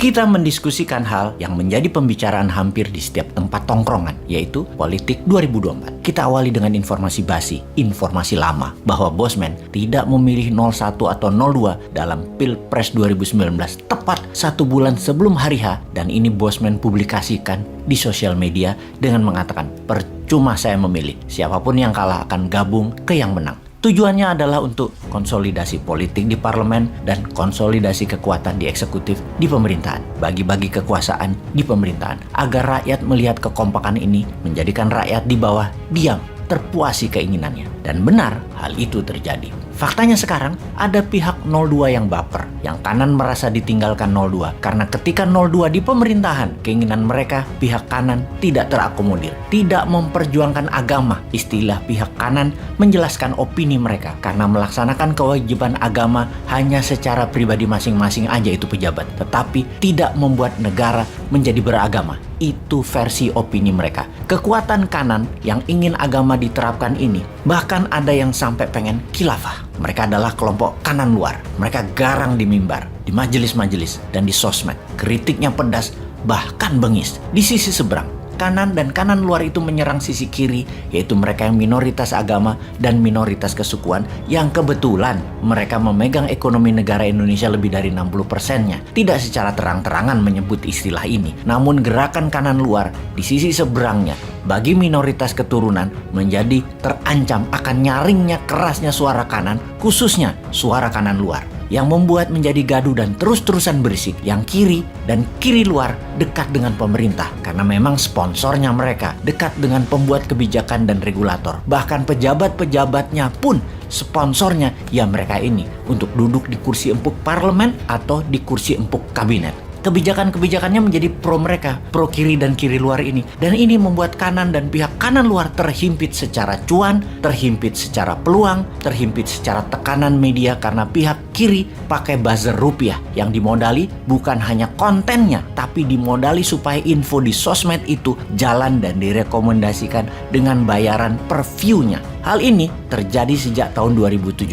kita mendiskusikan hal yang menjadi pembicaraan hampir di setiap tempat tongkrongan, yaitu politik 2024. Kita awali dengan informasi basi, informasi lama, bahwa Bosman tidak memilih 01 atau 02 dalam Pilpres 2019 tepat 1 bulan sebelum hari H, dan ini Bosman publikasikan di sosial media dengan mengatakan, percuma saya memilih, siapapun yang kalah akan gabung ke yang menang. Tujuannya adalah untuk konsolidasi politik di parlemen dan konsolidasi kekuatan di eksekutif di pemerintahan. Bagi-bagi kekuasaan di pemerintahan agar rakyat melihat kekompakan ini menjadikan rakyat di bawah diam, terpuasi keinginannya. Dan benar hal itu terjadi. Faktanya sekarang ada pihak 02 yang baper, yang kanan merasa ditinggalkan 02 karena ketika 02 di pemerintahan, keinginan mereka pihak kanan tidak terakomodir, tidak memperjuangkan agama. Istilah pihak kanan menjelaskan opini mereka karena melaksanakan kewajiban agama hanya secara pribadi masing-masing aja itu pejabat, tetapi tidak membuat negara menjadi beragama. Itu versi opini mereka. Kekuatan kanan yang ingin agama diterapkan ini, bahkan ada yang sampai pengen khilafah. Mereka adalah kelompok kanan luar. Mereka garang di mimbar, di majelis-majelis, dan di sosmed. Kritiknya pedas, bahkan bengis. Di sisi seberang, kanan dan kanan luar itu menyerang sisi kiri, yaitu mereka yang minoritas agama dan minoritas kesukuan, yang kebetulan mereka memegang ekonomi negara Indonesia lebih dari 60%-nya. Tidak secara terang-terangan menyebut istilah ini, namun gerakan kanan luar di sisi seberangnya bagi minoritas keturunan menjadi terancam akan nyaringnya kerasnya suara kanan, khususnya suara kanan luar, yang membuat menjadi gaduh dan terus-terusan berisik. Yang kiri dan kiri luar dekat dengan pemerintah karena memang sponsornya mereka, dekat dengan pembuat kebijakan dan regulator. Bahkan pejabat-pejabatnya pun sponsornya ya mereka ini untuk duduk di kursi empuk parlemen atau di kursi empuk kabinet. Kebijakan-kebijakannya menjadi pro mereka, pro kiri dan kiri luar ini. Dan ini membuat kanan dan pihak kanan luar terhimpit secara cuan, terhimpit secara peluang, terhimpit secara tekanan media karena pihak kiri pakai buzzer rupiah yang dimodali bukan hanya kontennya, tapi dimodali supaya info di sosmed itu jalan dan direkomendasikan dengan bayaran per view-nya. Hal ini terjadi sejak tahun 2017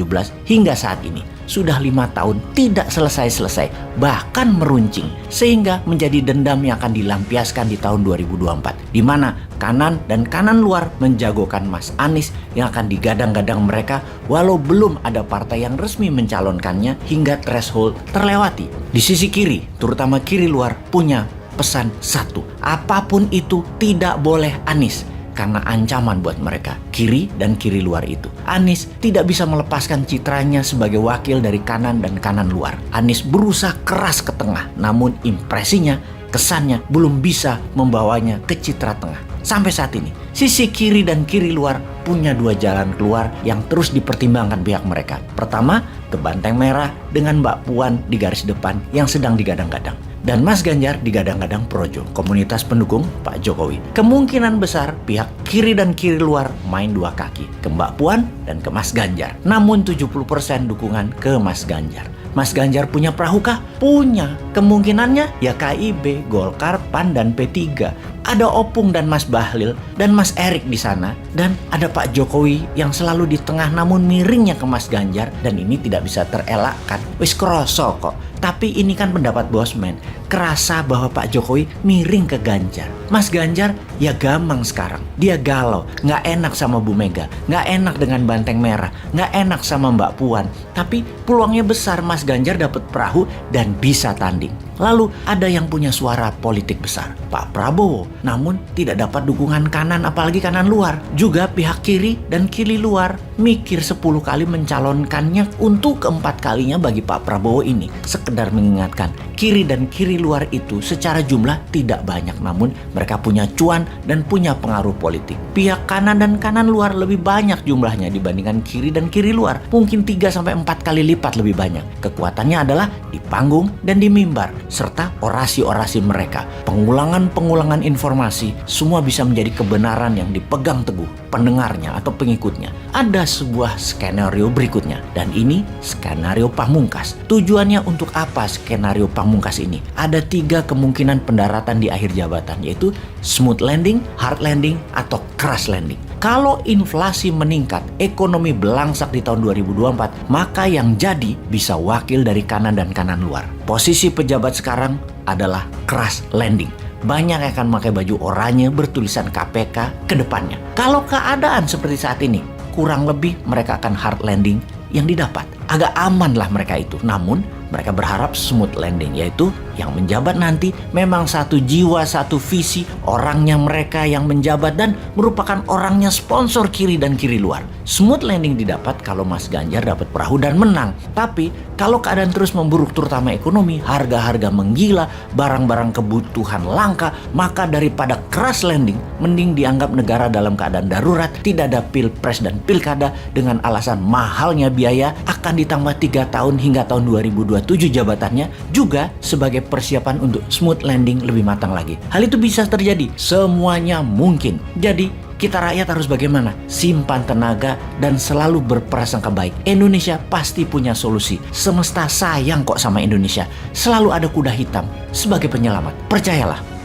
hingga saat ini. Sudah 5 tahun tidak selesai-selesai, bahkan meruncing, sehingga menjadi dendam yang akan dilampiaskan di tahun 2024, di mana kanan dan kanan luar menjagokan Mas Anies yang akan digadang-gadang mereka walau belum ada partai yang resmi mencalonkannya hingga threshold terlewati. Di sisi kiri, terutama kiri luar, punya pesan satu, apapun itu tidak boleh Anies. Karena ancaman buat mereka, kiri dan kiri luar itu. Anies tidak bisa melepaskan citranya sebagai wakil dari kanan dan kanan luar. Anies berusaha keras ke tengah, namun impresinya, kesannya belum bisa membawanya ke citra tengah. Sampai saat ini, sisi kiri dan kiri luar punya 2 jalan keluar yang terus dipertimbangkan pihak mereka. Pertama, ke Banteng Merah dengan Mbak Puan di garis depan yang sedang digadang-gadang. Dan Mas Ganjar digadang-gadang Projo, komunitas pendukung Pak Jokowi. Kemungkinan besar pihak kiri dan kiri luar main 2 kaki, ke Mbak Puan dan ke Mas Ganjar. Namun 70% dukungan ke Mas Ganjar. Mas Ganjar punya perahu kah? Punya. Kemungkinannya ya KIB, Golkar, PAN, dan P3. Ada Opung dan Mas Bahlil dan Mas Erik di sana. Dan ada Pak Jokowi yang selalu di tengah namun miringnya ke Mas Ganjar. Dan ini tidak bisa terelakkan. Wis kroso kok. Tapi ini kan pendapat Bosman. Kerasa bahwa Pak Jokowi miring ke Ganjar. Mas Ganjar ya gamang sekarang. Dia galau. Nggak enak sama Bu Mega. Nggak enak dengan Banteng Merah. Nggak enak sama Mbak Puan. Tapi peluangnya besar Mas Ganjar dapat perahu dan bisa tanding. Lalu ada yang punya suara politik besar, Pak Prabowo, namun tidak dapat dukungan kanan apalagi kanan luar. Juga pihak kiri dan kiri luar mikir 10 kali mencalonkannya untuk keempat kalinya bagi Pak Prabowo ini. Sekedar mengingatkan, kiri dan kiri luar itu secara jumlah tidak banyak, namun mereka punya cuan dan punya pengaruh politik. Pihak kanan dan kanan luar lebih banyak jumlahnya dibandingkan kiri dan kiri luar. Mungkin 3-4 kali lipat lebih banyak. Kekuatannya adalah di panggung dan di mimbar, serta orasi-orasi mereka. Pengulangan-pengulangan informasi semua bisa menjadi kebenaran yang dipegang teguh pendengarnya atau pengikutnya. Ada sebuah skenario berikutnya, dan ini skenario pamungkas. Tujuannya untuk apa skenario pamungkas ini? Ada 3 kemungkinan pendaratan di akhir jabatan, yaitu smooth landing, hard landing, atau crash landing. Kalau inflasi meningkat, ekonomi belangsak di tahun 2024, maka yang jadi bisa wakil dari kanan dan kanan luar. Posisi pejabat sekarang adalah crash landing. Banyak yang akan pakai baju oranye bertulisan KPK ke depannya. Kalau keadaan seperti saat ini, kurang lebih mereka akan hard landing yang didapat. Agak aman lah mereka itu. Namun, mereka berharap smooth landing, yaitu yang menjabat nanti memang satu jiwa, satu visi, orangnya mereka yang menjabat dan merupakan orangnya sponsor kiri dan kiri luar. Smooth landing didapat kalau Mas Ganjar dapat perahu dan menang. Tapi kalau keadaan terus memburuk terutama ekonomi, harga-harga menggila, barang-barang kebutuhan langka, maka daripada crash landing, mending dianggap negara dalam keadaan darurat, tidak ada pilpres dan pilkada dengan alasan mahalnya biaya akan ditambah 3 tahun hingga tahun 2027 jabatannya, juga sebagai persiapan untuk smooth landing lebih matang lagi. Hal itu bisa terjadi, semuanya mungkin. Jadi kita rakyat harus bagaimana? Simpan tenaga dan selalu berprasangka baik. Indonesia pasti punya solusi. Semesta sayang kok sama Indonesia. Selalu ada kuda hitam sebagai penyelamat. Percayalah.